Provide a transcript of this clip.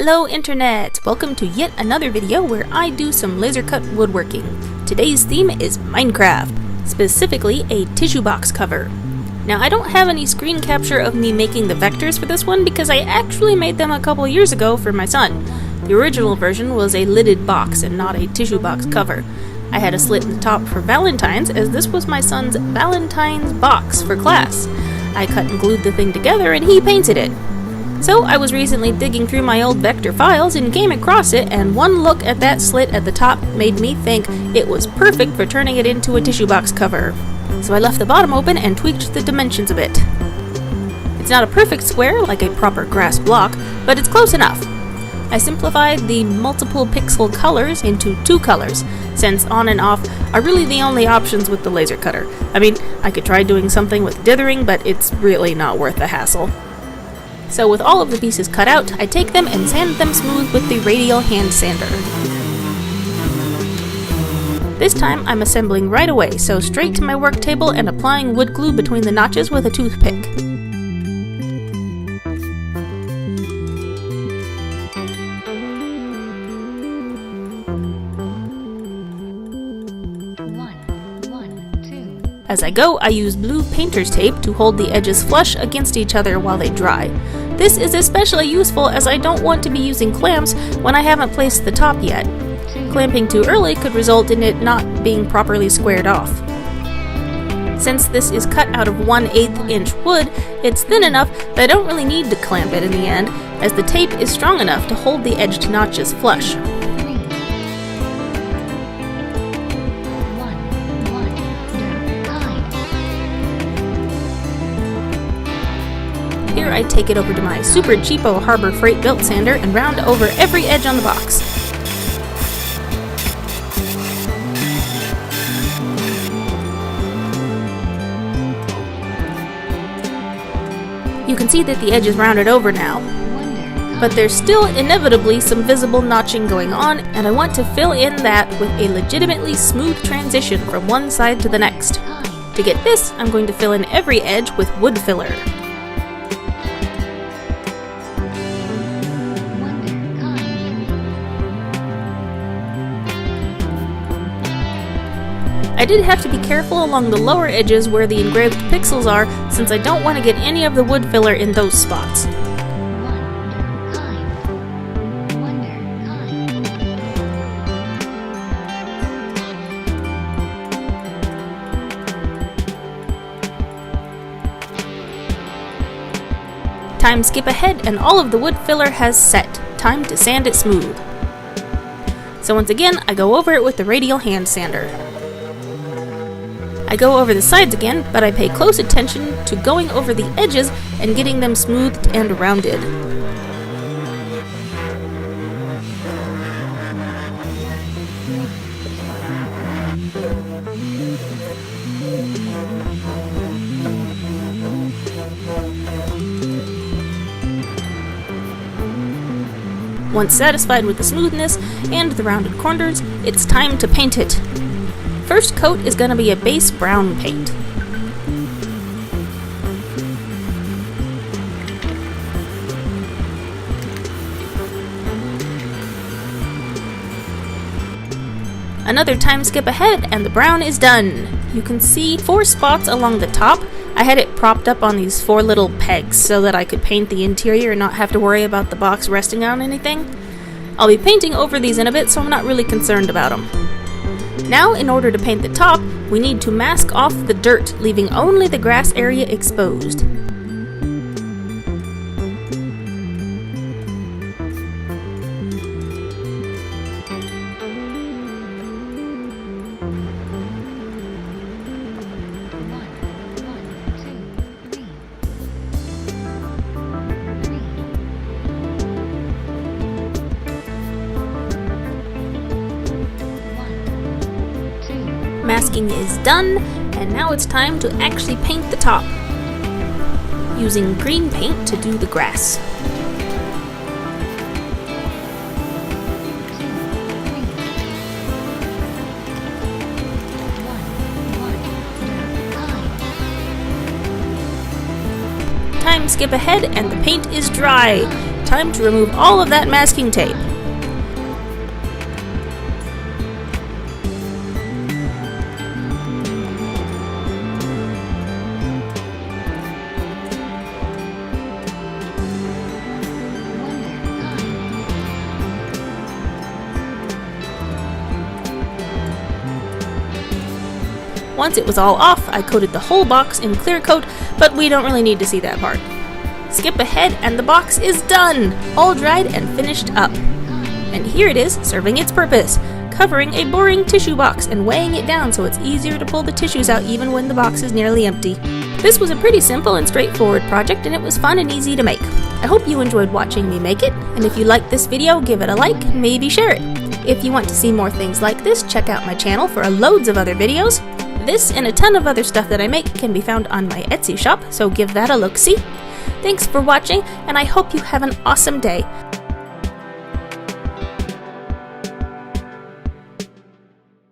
Hello Internet! Welcome to yet another video where I do some laser cut woodworking. Today's theme is Minecraft, specifically a tissue box cover. Now I don't have any screen capture of me making the vectors for this one because I actually made them a couple years ago for my son. The original version was a lidded box and not a tissue box cover. I had a slit in the top for Valentine's as this was my son's Valentine's box for class. I cut and glued the thing together and he painted it. So I was recently digging through my old vector files and came across it, and one look at that slit at the top made me think it was perfect for turning it into a tissue box cover. So I left the bottom open and tweaked the dimensions of it. It's not a perfect square like a proper grass block, but it's close enough. I simplified the multiple pixel colors into 2 colors, since on and off are really the only options with the laser cutter. I mean, I could try doing something with dithering, but it's really not worth the hassle. So with all of the pieces cut out, I take them and sand them smooth with the radial hand sander. This time I'm assembling right away, so straight to my work table and applying wood glue between the notches with a toothpick. As I go, I use blue painter's tape to hold the edges flush against each other while they dry. This is especially useful as I don't want to be using clamps when I haven't placed the top yet. Clamping too early could result in it not being properly squared off. Since this is cut out of 1/8 inch wood, it's thin enough that I don't really need to clamp it in the end, as the tape is strong enough to hold the edged notches flush. Here I take it over to my super cheapo Harbor Freight belt sander and round over every edge on the box. You can see that the edge is rounded over now, but there's still inevitably some visible notching going on, and I want to fill in that with a legitimately smooth transition from one side to the next. To get this, I'm going to fill in every edge with wood filler. I did have to be careful along the lower edges where the engraved pixels are, since I don't want to get any of the wood filler in those spots. Time skip ahead and all of the wood filler has set. Time to sand it smooth. So once again, I go over it with the radial hand sander. I go over the sides again, but I pay close attention to going over the edges and getting them smoothed and rounded. Once satisfied with the smoothness and the rounded corners, it's time to paint it. First coat is going to be a base brown paint. Another time skip ahead and the brown is done. You can see 4 spots along the top. I had it propped up on these 4 little pegs so that I could paint the interior and not have to worry about the box resting on anything. I'll be painting over these in a bit, so I'm not really concerned about them. Now, in order to paint the top, we need to mask off the dirt, leaving only the grass area exposed. Masking is done, and now it's time to actually paint the top. Using green paint to do the grass. Time skip ahead and the paint is dry. time to remove all of that masking tape. Once it was all off, I coated the whole box in clear coat, but we don't really need to see that part. Skip ahead and the box is done! All dried and finished up. And here it is, serving its purpose, covering a boring tissue box and weighing it down so it's easier to pull the tissues out even when the box is nearly empty. This was a pretty simple and straightforward project, and it was fun and easy to make. I hope you enjoyed watching me make it, and if you liked this video, give it a like, and maybe share it. If you want to see more things like this, check out my channel for loads of other videos. This and a ton of other stuff that I make can be found on my Etsy shop, so give that a look-see. Thanks for watching, and I hope you have an awesome day.